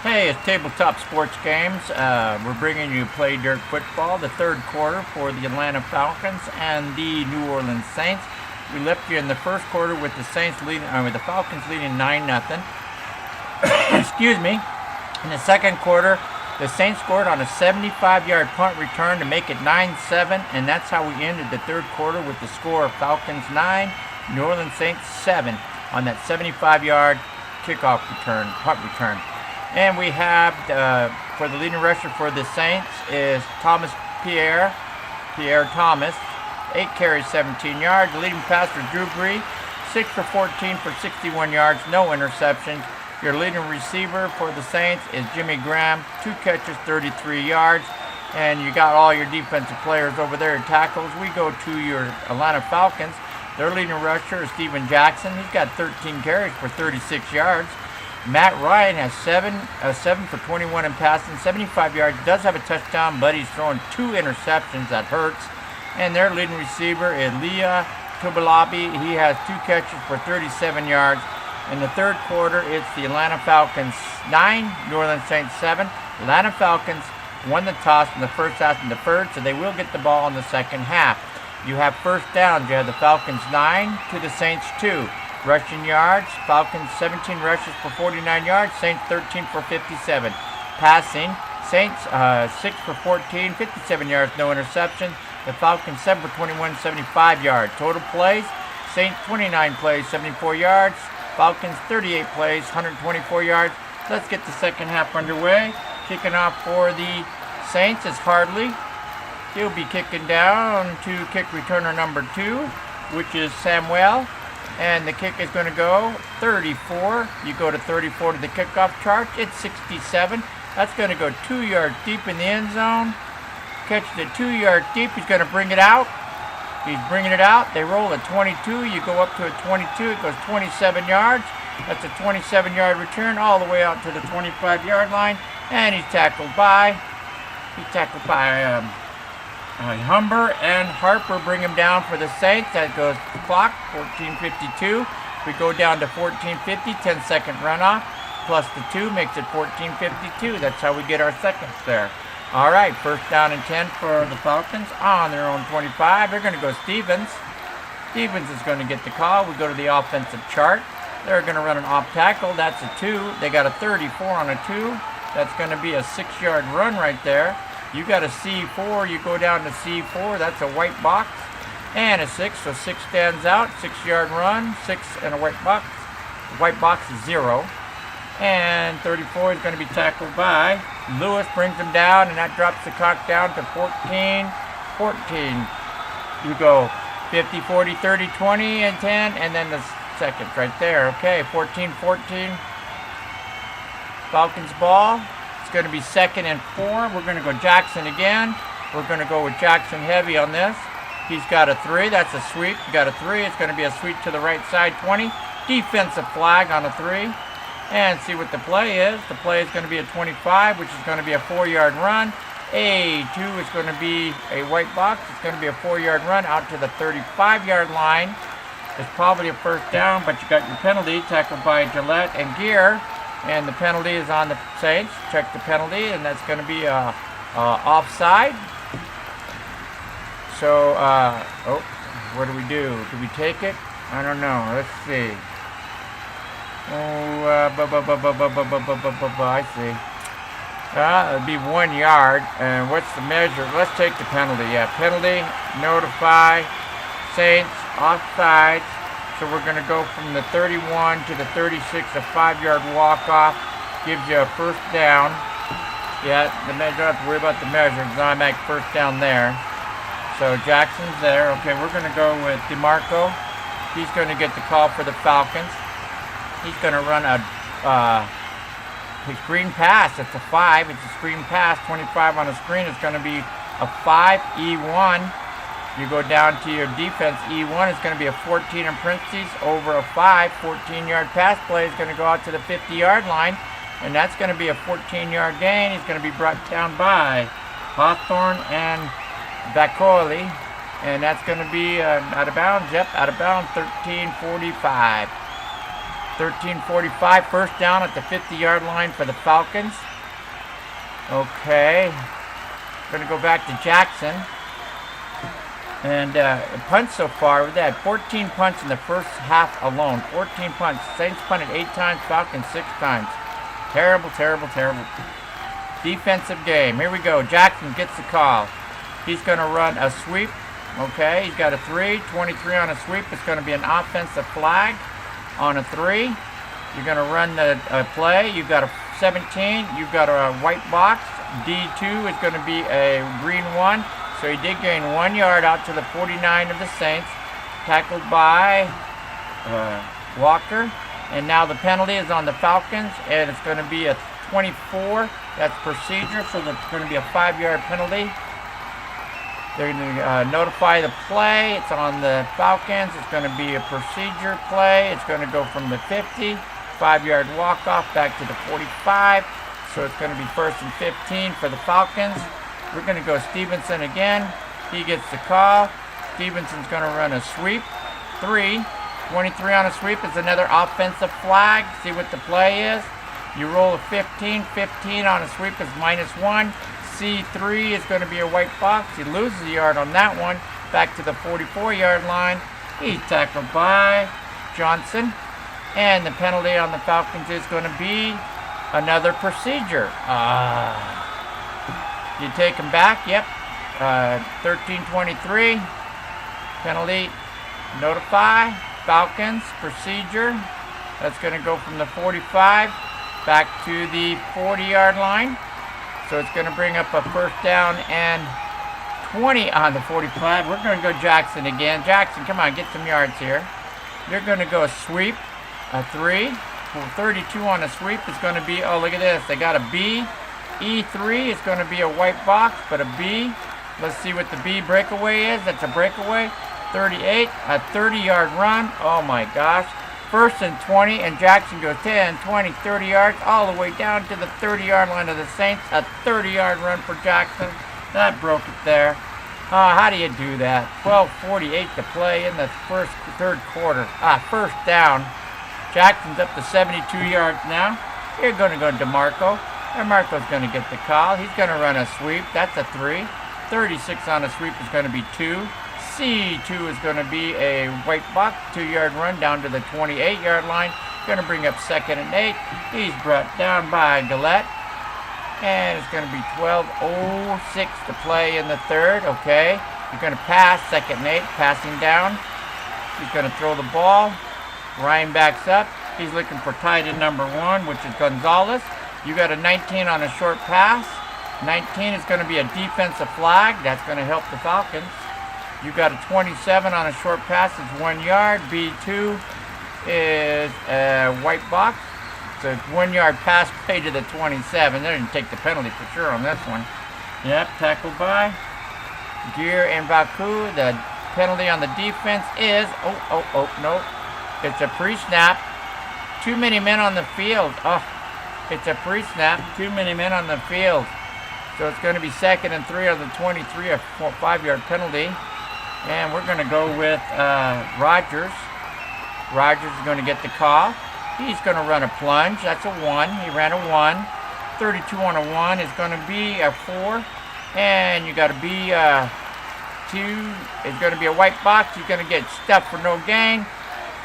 Hey, it's Tabletop Sports Games. We're bringing you Paydirt Football, the third quarter for the Atlanta Falcons and the New Orleans Saints. We left you in the first quarter with the with the Falcons leading 9-0. Excuse me. In the second quarter, the Saints scored on a 75-yard punt return to make it 9-7, and that's how we ended the third quarter with the score of Falcons 9, New Orleans Saints 7 on that 75-yard kickoff return, punt return. And we have, for the leading rusher for the Saints is Pierre Thomas, 8 carries, 17 yards. The leading passer, Drew Brees, 6 for 14 for 61 yards, no interceptions. Your leading receiver for the Saints is Jimmy Graham, 2 catches, 33 yards. And you got all your defensive players over there at tackles. We go to your Atlanta Falcons. Their leading rusher is Steven Jackson. He's got 13 carries for 36 yards. Matt Ryan has 7 for 21 in passing, 75 yards. Does have a touchdown, but he's throwing 2 interceptions. That hurts. And their leading receiver is Leah Tubalabi. He has 2 catches for 37 yards. In the third quarter, it's the Atlanta Falcons 9, New Orleans Saints 7. Atlanta Falcons won the toss in the first half and the third, so they will get the ball in the second half. You have first downs. You have the Falcons 9 to the Saints 2. Rushing yards, Falcons 17 rushes for 49 yards, Saints 13 for 57. Passing, Saints 6 for 14, 57 yards, no interception. The Falcons 7 for 21, 75 yards. Total plays, Saints 29 plays, 74 yards. Falcons 38 plays, 124 yards. Let's get the second half underway. Kicking off for the Saints is Hardley. He'll be kicking down to kick returner number 2, which is Samuel. And the kick is going to go 34. You go to 34 to the kickoff chart. It's 67. That's going to go 2 yards deep in the end zone. Catches it 2 yards deep. He's going to bring it out. He's bringing it out. They roll at 22. You go up to a 22. It goes 27 yards. That's a 27-yard return all the way out to the 25-yard line. And he's tackled by Humber and Harper. Bring him down for the Saints. That goes the clock, 14:52. We go down to 14:50, 10-second runoff, plus the 2 makes it 14:52. That's how we get our seconds there. All right, first down and 10 for the Falcons on their own 25. They're going to go Stevens. Stevens is going to get the call. We go to the offensive chart. They're going to run an off tackle. That's a 2. They got a 34 on a 2. That's going to be a 6-yard run right there. You got a C4, you go down to C4, that's a white box, and a 6, so 6 stands out, 6-yard run, 6 and a white box. The white box is 0, and 34 is going to be tackled by Lewis, brings him down, and that drops the clock down to 14. You go 50, 40, 30, 20, and 10, and then the seconds right there. Okay, 14-14, Falcons ball. Going to be 2nd and 4. We're going to go Jackson again. We're going to go with Jackson heavy on this. He's got a 3. That's a sweep. You got a 3. It's going to be a sweep to the right side, 20. Defensive flag on a 3. And see what the play is. The play is going to be a 25, which is going to be a 4-yard run. A 2 is going to be a white box. It's going to be a 4-yard run out to the 35-yard line. It's probably a first down, but you got your penalty tackled by Gillette and Gear. And the penalty is on the Saints. Check the penalty, and that's going to be offside. So, what do we do? Do we take it? I don't know. Let's see. I see. It'd be 1 yard. And what's the measure? Let's take the penalty. Yeah, penalty, notify, Saints, offside. So we're going to go from the 31 to the 36, a 5-yard walk-off. Gives you a first down. Yeah, the measure, don't have to worry about the measure. It's automatic first down there. So Jackson's there. Okay, we're going to go with DeMarco. He's going to get the call for the Falcons. He's going to run a screen pass. It's a 5. It's a screen pass. 25 on the screen. It's going to be a 5, E1. You go down to your defense, E1 is going to be a 14 in parentheses over a 5. 14-yard pass play is going to go out to the 50-yard line, and that's going to be a 14-yard gain. He's going to be brought down by Hawthorne and Vacoli, and that's going to be out of bounds. Yep, out of bounds, 13:45. 13:45, first down at the 50-yard line for the Falcons. Okay, going to go back to Jackson. And punts so far, we've had 14 punts in the first half alone. 14 punts. Saints punted 8 times, Falcons 6 times. Terrible, terrible, terrible. Defensive game. Here we go. Jackson gets the call. He's going to run a sweep. Okay, he's got a 3. 23 on a sweep. It's going to be an offensive flag on a 3. You're going to run the play. You've got a 17. You've got a white box. D2 is going to be a green 1. So he did gain 1 yard out to the 49 of the Saints. Tackled by Walker. And now the penalty is on the Falcons. And it's going to be a 24. That's procedure. So that's going to be a 5-yard penalty. They're going to notify the play. It's on the Falcons. It's going to be a procedure play. It's going to go from the 50. 5-yard walk-off back to the 45. So it's going to be 1st and 15 for the Falcons. We're going to go Stevenson again. He gets the call. Stevenson's going to run a sweep. 3. 23 on a sweep is another offensive flag. See what the play is. You roll a 15. 15 on a sweep is -1. C3 is going to be a white box. He loses a yard on that one. Back to the 44-yard line. He's tackled by Johnson. And the penalty on the Falcons is going to be another procedure. You take him back, yep. 13:23. Penalty, notify. Falcons, procedure. That's going to go from the 45 back to the 40-yard line. So it's going to bring up a 1st down and 20 on the 45. We're going to go Jackson again. Jackson, come on, get some yards here. You're going to go a sweep, a 3. 32 on a sweep is going to be, oh, look at this. They got a B. E3 is going to be a white box, but a B. Let's see what the B breakaway is. That's a breakaway. 38, a 30-yard run. Oh, my gosh. 1st and 20, and Jackson goes 10, 20, 30 yards, all the way down to the 30-yard line of the Saints. A 30-yard run for Jackson. That broke it there. How do you do that? 12:48 to play in the third quarter. 1st down. Jackson's up to 72 yards now. You're going to go DeMarco. DeMarco's going to get the call. He's going to run a sweep. That's a 3. 36 on a sweep is going to be 2. C2 is going to be a white box, 2-yard run down to the 28-yard line. Going to bring up 2nd and 8. He's brought down by Gillette. And it's going to be 12:06 to play in the third. Okay. You're going to pass, 2nd and 8, passing down. He's going to throw the ball. Ryan backs up. He's looking for tight end number 1, which is Gonzalez. You got a 19 on a short pass. 19 is going to be a defensive flag. That's going to help the Falcons. You got a 27 on a short pass. It's 1 yard. B2 is a white box. So it's 1 yard pass play to the 27. They didn't take the penalty for sure on this one. Yep, tackled by Gear and Baku. The penalty on the defense is, no. It's a pre-snap. Too many men on the field. It's a pre-snap. Too many men on the field. So it's going to be 2nd and 3 on the 23, a 5-yard penalty. And we're going to go with Rogers. Rogers is going to get the call. He's going to run a plunge. That's a 1. He ran a 1. 32 on a 1 is going to be a 4. And you got a B2. It's going to be a white box. He's going to get stuffed for no gain.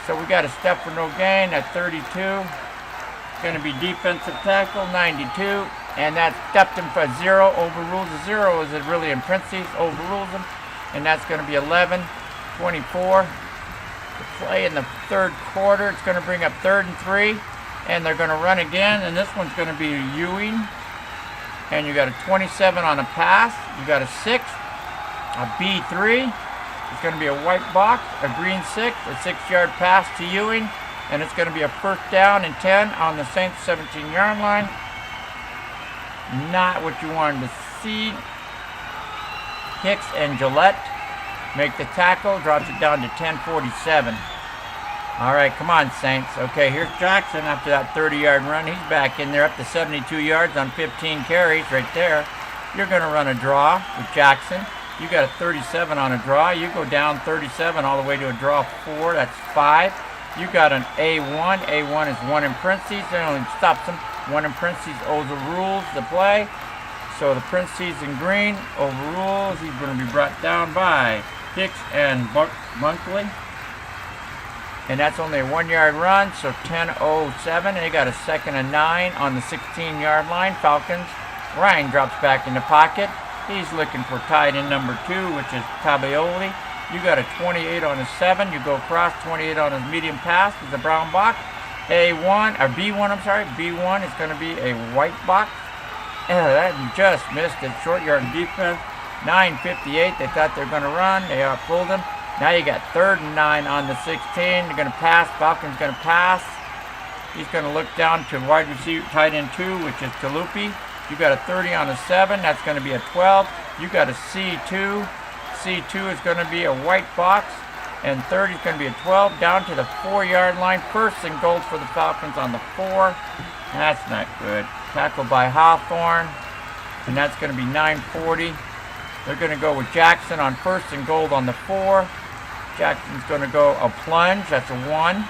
So we got a stuff for no gain at 32. It's going to be defensive tackle, 92. And that stuffed him for 0. Overrules a 0. Is it really in parentheses? Overrules him. And that's going to be 11-24. To play in the third quarter. It's going to bring up 3rd and 3. And they're going to run again. And this one's going to be Ewing. And you got a 27 on a pass. You got a 6. A B3. It's going to be a white box. A green 6. A 6-yard pass to Ewing. And it's going to be a 1st down and 10 on the Saints 17-yard line. Not what you wanted to see. Hicks and Gillette make the tackle, drops it down to 10:47. All right, come on, Saints. Okay, here's Jackson after that 30-yard run. He's back in there up to 72 yards on 15 carries right there. You're going to run a draw with Jackson. You got a 37 on a draw. You go down 37 all the way to a draw 4. That's 5. You got an A1. A1 is 1 in parentheses. It only stops them. 1 in parentheses overrules the play. So the parentheses in green overrules. He's going to be brought down by Hicks and Bunkley. And that's only a 1-yard run, so 10:07. And they got a 2nd and 9 on the 16-yard line. Falcons. Ryan drops back in the pocket. He's looking for tight end number 2, which is Tabioli. You got a 28 on his 7. You go across 28 on his medium pass. It's a brown box. A1, or B1, I'm sorry. B1 is going to be a white box. That just missed it. Short yard defense. 9:58. They thought they were going to run. They outpulled him. Now you got 3rd and 9 on the 16. They're going to pass. Falcon's going to pass. He's going to look down to wide receiver, tight end 2, which is Talupi. You got a 30 on a 7. That's going to be a 12. You got a C2. C2 is going to be a white box. And 30 is going to be a 12. Down to the 4-yard line. 1st and goal for the Falcons on the 4. That's not good. Tackled by Hawthorne. And that's going to be 9:40. They're going to go with Jackson on 1st and goal on the 4. Jackson's going to go a plunge. That's a 1.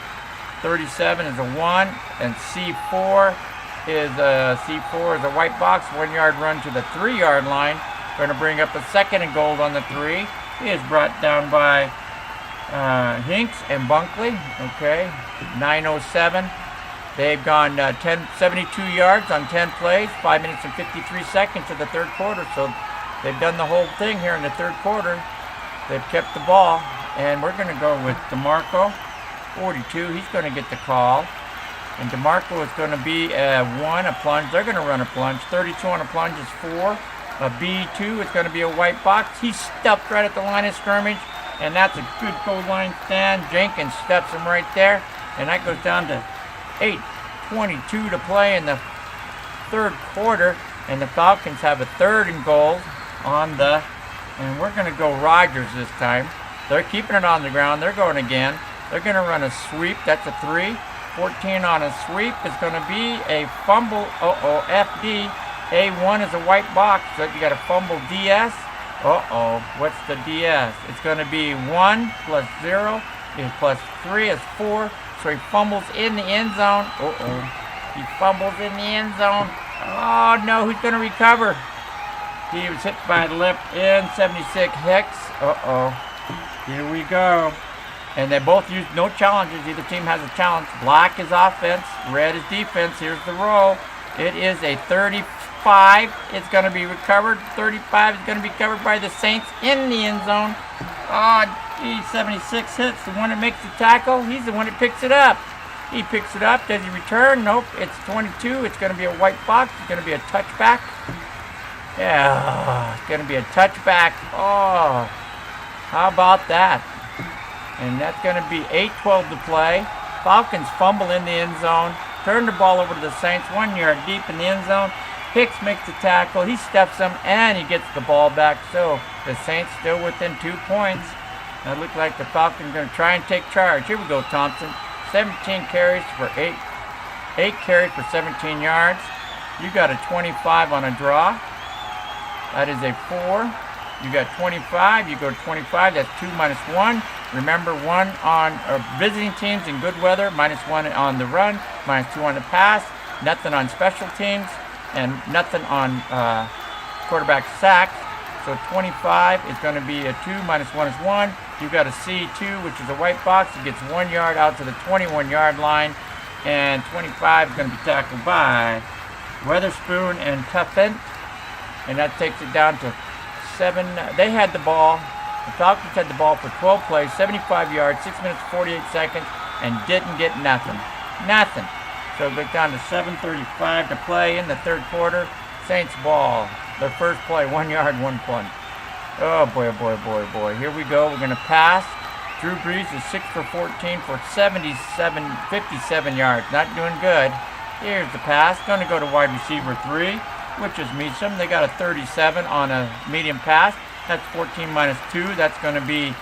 37 is a 1. And C4 is a white box. 1-yard run to the 3-yard line. Going to bring up a 2nd and goal on the 3. He is brought down by Hinks and Bunkley. Okay. 9:07. They've gone 72 yards on 10 plays. 5 minutes and 53 seconds of the 3rd quarter. So they've done the whole thing here in the 3rd quarter. They've kept the ball. And we're going to go with DeMarco, 42. He's going to get the call. And DeMarco is going to be a 1, a plunge. They're going to run a plunge. 32 on a plunge is 4. A B2 is going to be a white box. He's stuffed right at the line of scrimmage. And that's a good goal line stand. Jenkins steps him right there. And that goes down to 8:22 to play in the 3rd quarter. And the Falcons have a 3rd and goal on the, and we're going to go Rodgers this time. They're keeping it on the ground. They're going again. They're going to run a sweep. That's a 3. 14 on a sweep is going to be a fumble. FD. A1 is a white box. So you got a fumble DS. What's the DS? It's going to be 1 plus 0 is plus 3 is 4. So he fumbles in the end zone. He fumbles in the end zone. Oh no, who's going to recover? He was hit by the left end. 76 Hicks. Here we go. And they both used no challenges. Either team has a challenge. Black is offense. Red is defense. Here's the roll. It is a 35. It's going to be recovered. 35 is going to be covered by the Saints in the end zone. 76 hits. The one that makes the tackle. He's the one that picks it up. He picks it up. Does he return? Nope. It's 22. It's going to be a white box. It's going to be a touchback. Yeah. It's going to be a touchback. Oh. How about that? And that's going to be 8:12 to play. Falcons fumble in the end zone. Turn the ball over to the Saints. 1 yard deep in the end zone. Hicks makes the tackle. He steps him and he gets the ball back. So the Saints still within 2 points. It looks like the Falcons are going to try and take charge. Here we go, Thompson. 17 carries for 8 carries for 17 yards. You got a 25 on a draw. That is a 4. You got 25. You go 25. That's 2 minus 1. Remember, 1 on visiting teams in good weather, minus 1 on the run, minus 2 on the pass, nothing on special teams, and nothing on quarterback sacks. So 25 is going to be a 2 minus 1 is 1. You've got a C2, which is a white box. It gets 1 yard out to the 21-yard line, and 25 is going to be tackled by Weatherspoon and Tuffin, and that takes it down to 7. They had the ball. The Falcons had the ball for 12 plays, 75 yards, 6 minutes, 48 seconds, and didn't get nothing. Nothing. So it goes down to 7:35 to play in the 3rd quarter. Saints ball. Their first play, 1 yard, 1 plunge. Oh boy, oh boy, oh boy, oh boy. Here we go. We're going to pass. Drew Brees is 6 for 14 for 57 yards. Not doing good. Here's the pass. Going to go to wide receiver 3, which is Meacham. They got a 37 on a medium pass. That's 14 minus 2. That's going to be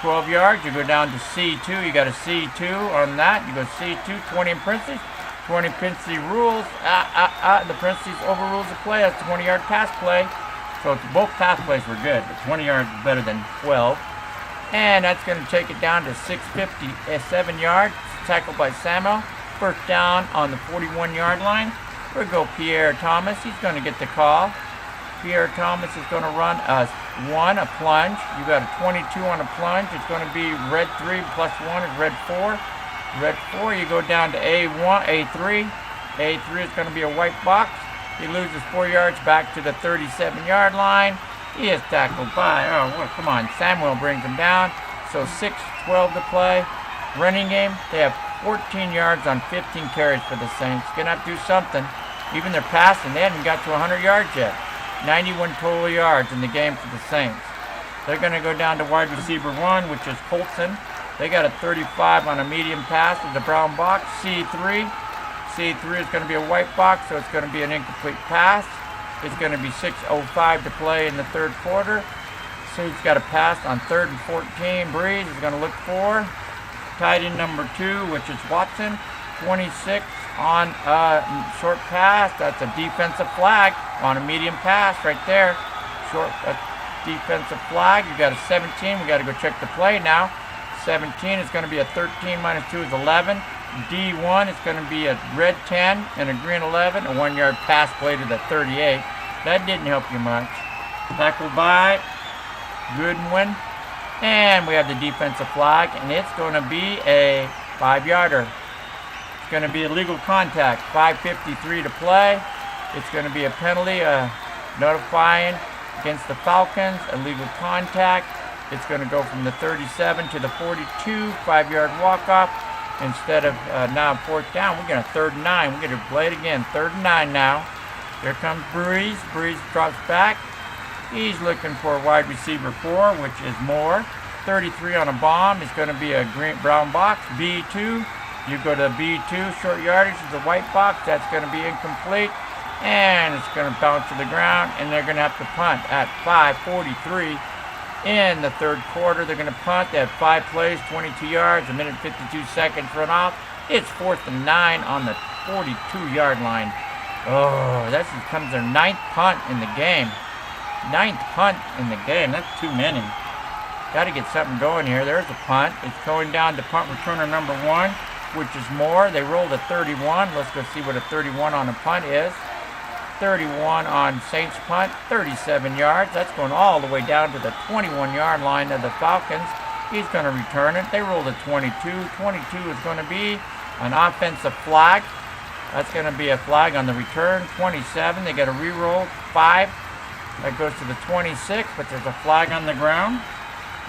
12 yards. You go down to C2. You got a C2 on that. You go C2, 20 in parentheses. 20 parentheses rules. The parentheses overrules the play. That's a 20-yard pass play. So both pass plays were good, but 20 yards is better than 12. And that's going to take it down to 657 yards. tackled by Samuel. First down on the 41-yard line. We'll go Pierre Thomas. He's going to get the call. Pierre Thomas is going to run a plunge. You got a 22 on a plunge. It's going to be red 3 plus 1 is red 4. Red 4, you go down to A3. A3 is going to be a white box. He loses 4 yards back to the 37-yard line. He is tackled by, come on, Samuel brings him down. So 6:12 to play. Running game, they have 14 yards on 15 carries for the Saints. Going to have to do something. Even their passing, they haven't got to 100 yards yet. 91 total yards in the game for the Saints. They're going to go down to wide receiver 1, which is Colson. They got a 35 on a medium pass with the brown box. C3. C3 is going to be a white box, so it's going to be an incomplete pass. It's going to be 6:05 to play in the third quarter. So he's got a pass on 3rd and 14. Brees is going to look for tight end number 2, which is Watson. 26 on a short pass. That's a defensive flag on a medium pass right there. Short defensive flag. You got a 17. We got to go check the play now. 17 is going to be a 13 minus 2 is 11. D1 is going to be a red 10 and a green 11. A 1-yard pass play to the 38. That didn't help you much. Tackled by Goodwin. And we have the defensive flag, and it's going to be a 5-yarder. It's going to be illegal contact. 5:53 to play. It's going to be a penalty notifying against the Falcons. Illegal contact. It's going to go from the 37 to the 42. 5-yard walk-off. Instead of now 4th down, we're going to 3rd and 9. We're going to play it again. 3rd and 9 now. Here comes Brees. Brees drops back. He's looking for wide receiver 4, which is Moore. 33 on a bomb. It's going to be a brown box. B2. You go to B2. Short yardage is a white box. That's going to be incomplete. And it's going to bounce to the ground. And they're going to have to punt at 5:43 in the third quarter. They're going to punt. They have 5 plays, 22 yards, 1 minute 52 seconds run off. It's 4th and 9 on the 42-yard line. Oh, that becomes their 9th punt in the game. 9th punt in the game. That's too many. Got to get something going here. There's a punt. It's going down to punt returner number 1, which is Moore. They rolled a 31. Let's go see what a 31 on a punt is. 31 on Saints punt, 37 yards. That's going all the way down to the 21-yard line of the Falcons. He's going to return it. They rolled a 22. 22 is going to be an offensive flag. That's going to be a flag on the return. 27, they got a re-roll. 5, that goes to the 26, but there's a flag on the ground.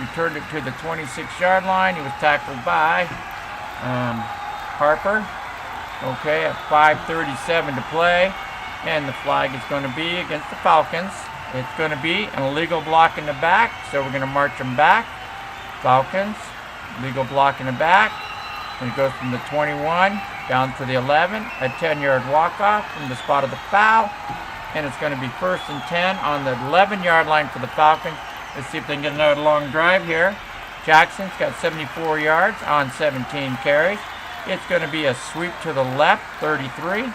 Returned it to the 26-yard line. He was tackled by Harper. Okay, at 5:37 to play. And the flag is going to be against the Falcons. It's going to be an illegal block in the back, so we're going to march them back. Falcons, legal block in the back. And it goes from the 21 down to the 11. A 10-yard walk-off from the spot of the foul. And it's going to be 1st and 10 on the 11-yard line for the Falcons. Let's see if they can get another long drive here. Jackson's got 74 yards on 17 carries. It's going to be a sweep to the left, 33.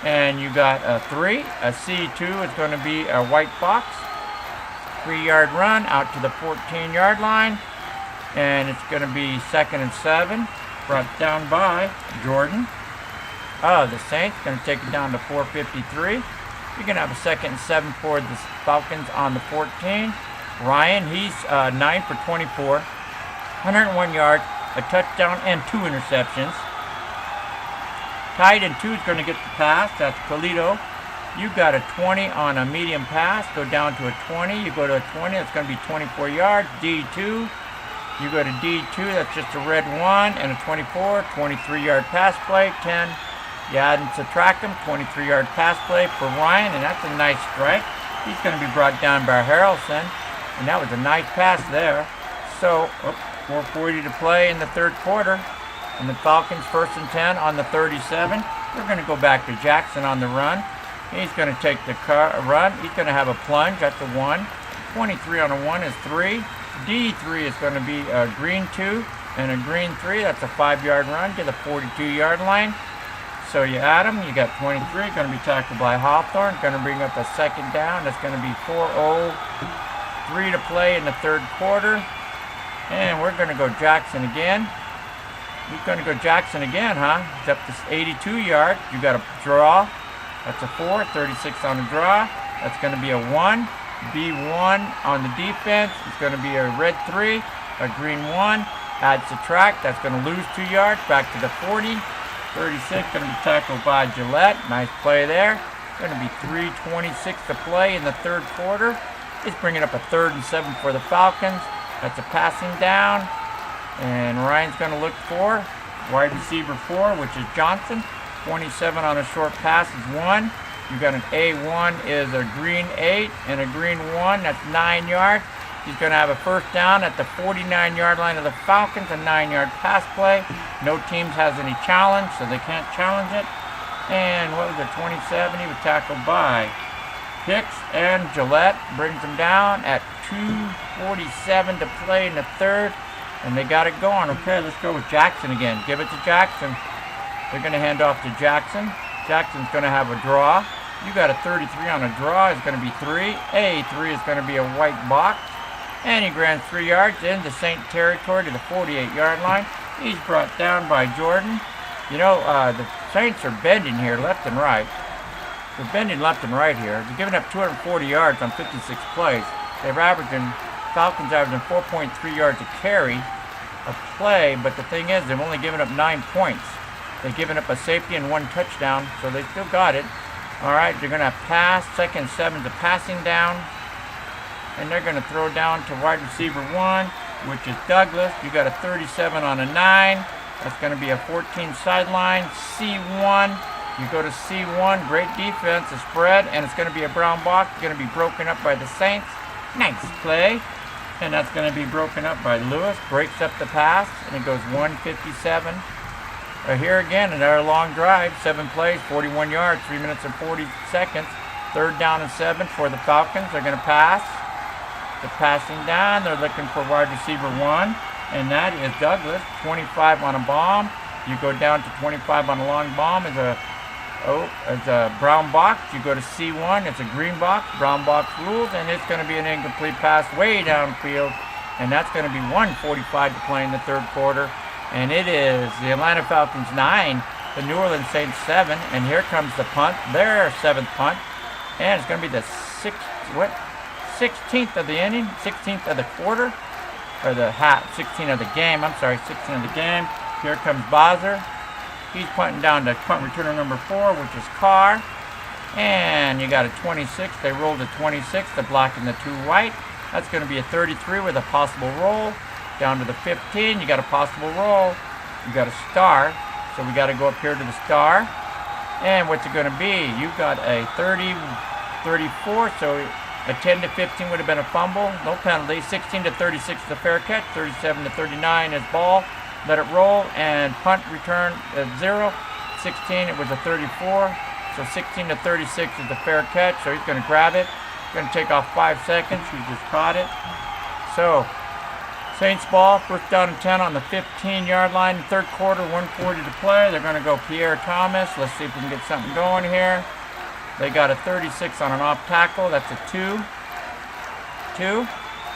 And you got a 3. A C2 is going to be a white box. 3-yard run out to the 14-yard line. And it's going to be 2nd and 7. Brought down by Jordan. The Saints going to take it down to 4:53. You're going to have a 2nd and 7 for the Falcons on the 14. Ryan, he's 9 for 24. 101 yards, a touchdown, and 2 interceptions. Tight end 2 is going to get the pass. That's Polito. You got a 20 on a medium pass. Go down to a 20. You go to a 20. That's going to be 24 yards. D2. You go to D2. That's just a red 1 and a 24. 23-yard pass play. 10. You add and subtract them. 23-yard pass play for Ryan. And that's a nice strike. He's going to be brought down by Harrelson. And that was a nice pass there. So, 4:40 to play in the third quarter. And the Falcons 1st and 10 on the 37. We're going to go back to Jackson on the run. He's going to take the run. He's going to have a plunge at the 1. 23 on a 1 is 3. D3 is going to be a green 2 and a green 3. That's a 5-yard run to the 42-yard line. So you add them. You got 23. Going to be tackled by Hawthorne. Going to bring up a 2nd down. That's going to be 4:03 to play in the third quarter. And we're going to go Jackson again. He's going to go Jackson again, huh? He's up to 82 yards. You got a draw. That's a 4. 36 on the draw. That's going to be a 1. B1 on the defense. It's going to be a red 3, a green 1. Add subtract. That's going to lose 2 yards. Back to the 40. 36 going to be tackled by Gillette. Nice play there. Going to be 3:26 to play in the third quarter. It's bringing up a 3rd and 7 for the Falcons. That's a passing down. And Ryan's going to look for wide receiver 4, which is Johnson. 27 on a short pass is 1. You got an A1 is a green 8 and a green 1. That's 9 yards. He's going to have a first down at the 49-yard line of the Falcons, a 9-yard pass play. No teams has any challenge, so they can't challenge it. And what was it, 27? He was tackled by Hicks, and Gillette brings him down at 2:47 to play in the third. And they got it going. Okay, let's go with Jackson again. Give it to Jackson. They're going to hand off to Jackson. Jackson's going to have a draw. You got a 33 on a draw. It's going to be 3. A3 is going to be a white box. And he grabs 3 yards into Saint territory to the 48-yard line. He's brought down by Jordan. You know, the Saints are bending here left and right. They're bending left and right here. They're giving up 240 yards on 56 plays. They're averaging... Falcons averaging 4.3 yards a carry, a play, but the thing is, they've only given up 9 points. They've given up a safety and 1 touchdown, so they still got it. All right, they're going to pass. 2nd and 7 is a passing down, and they're going to throw down to wide receiver 1, which is Douglas. You got a 37 on a 9. That's going to be a 14 sideline. C1. You go to C1. Great defense, a spread, and it's going to be a brown box. It's going to be broken up by the Saints. Nice play. And that's going to be broken up by Lewis. Breaks up the pass, and it goes 157. Here again, another long drive. 7 plays, 41 yards, 3 minutes and 40 seconds. 3rd down and 7 for the Falcons. They're going to pass. They're passing down. They're looking for wide receiver 1, and that is Douglas. 25 on a bomb. You go down to 25 on a long bomb. It's a brown box. You go to C1. It's a green box. Brown box rules, and it's going to be an incomplete pass way downfield, and that's going to be 1:45 to play in the third quarter. And it is the Atlanta Falcons 9, the New Orleans Saints 7, and here comes the punt. Their 7th punt, and it's going to be the 16th of the inning, 16th of the quarter, or the 16th of the game. I'm sorry, 16th of the game. Here comes Bowser. He's punting down to punt returner number 4, which is Carr. And you got a 26. They rolled a 26. They're blocking the 2 white. That's going to be a 33 with a possible roll. Down to the 15. You got a possible roll. You got a star. So we got to go up here to the star. And what's it going to be? You got a 30, 34. So a 10 to 15 would have been a fumble. No penalty. 16 to 36 is a fair catch. 37 to 39 is ball. Let it roll, and punt return at 0. 16, it was a 34. So 16 to 36 is the fair catch. So he's going to grab it. Going to take off 5 seconds. He just caught it. So Saints ball, 1st down and 10 on the 15-yard line. Third quarter, 1:40 to play. They're going to go Pierre Thomas. Let's see if we can get something going here. They got a 36 on an off tackle. That's a 2.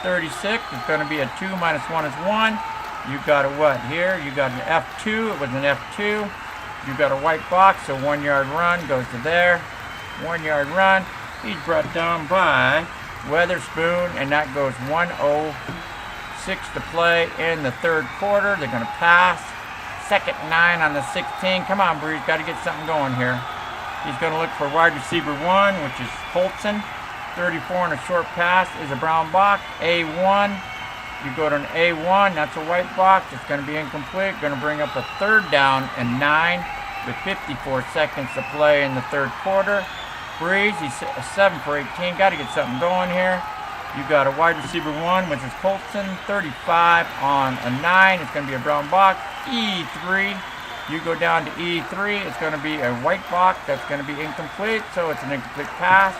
36 is going to be a 2 minus 1 is 1. You got a what here? You got an F2. It was an F2. You got a white box, so 1-yard run goes to there. 1-yard run. He's brought down by Weatherspoon, and that goes 1:06 to play in the third quarter. They're going to pass. 2nd and 9 on the 16. Come on, Brees. Got to get something going here. He's going to look for wide receiver 1, which is Colson. 34 on a short pass is a brown box. A1. You go to an A1, that's a white box. It's going to be incomplete. Going to bring up a 3rd down and 9 with 54 seconds to play in the third quarter. Brees, he's 7 for 18. Got to get something going here. You got a wide receiver 1, which is Colson. 35 on a 9. It's going to be a brown box. E3. You go down to E3. It's going to be a white box. That's going to be incomplete. So it's an incomplete pass.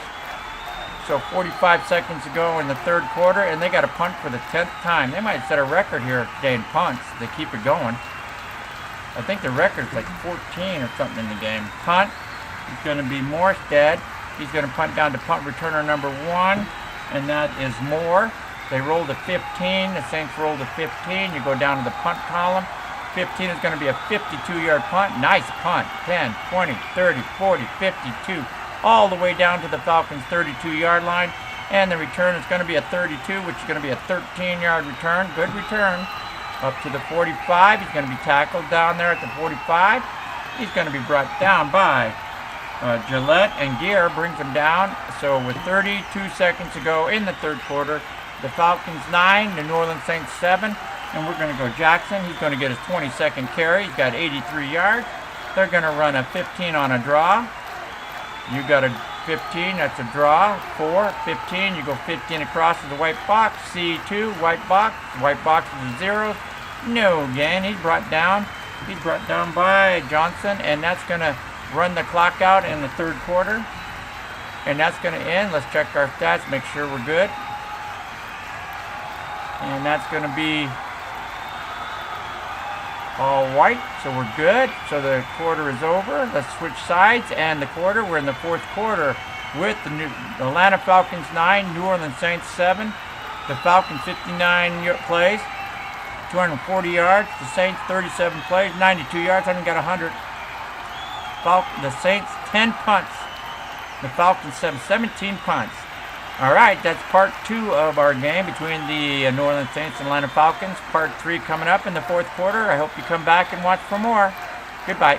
So 45 seconds to go in the third quarter, and they got a punt for the 10th time. They might set a record here today in punts. They keep it going. I think the record's like 14 or something in the game. Punt. It's going to be Morstead. He's going to punt down to punt returner number 1, and that is Moore. They rolled a 15. The Saints rolled a 15. You go down to the punt column. 15 is going to be a 52-yard punt. Nice punt. 10, 20, 30, 40, 52, all the way down to the Falcons' 32-yard line. And the return is going to be a 32, which is going to be a 13-yard return. Good return. Up to the 45. He's going to be tackled down there at the 45. He's going to be brought down by Gillette, and Gear brings him down. So with 32 seconds to go in the third quarter, the Falcons 9, the New Orleans Saints 7. And we're going to go Jackson. He's going to get his 22nd carry. He's got 83 yards. They're going to run a 15 on a draw. You got a 15, that's a draw. 4, 15, you go 15 across to the white box. C2, white box. White box is a 0. No gain. He's brought down by Johnson, and that's going to run the clock out in the third quarter. And that's going to end. Let's check our stats, make sure we're good. And that's going to be all white, so we're good. So the quarter is over. Let's switch sides, and the quarter, we're in the fourth quarter with the Atlanta Falcons 9, New Orleans Saints 7. The Falcons 59 plays, 240 yards. The Saints 37 plays, 92 yards. Haven't got 100. The Saints 10 punts. The Falcons 17 punts. All right, that's part 2 of our game between the New Orleans Saints and Atlanta Falcons. Part 3 coming up in the fourth quarter. I hope you come back and watch for more. Goodbye.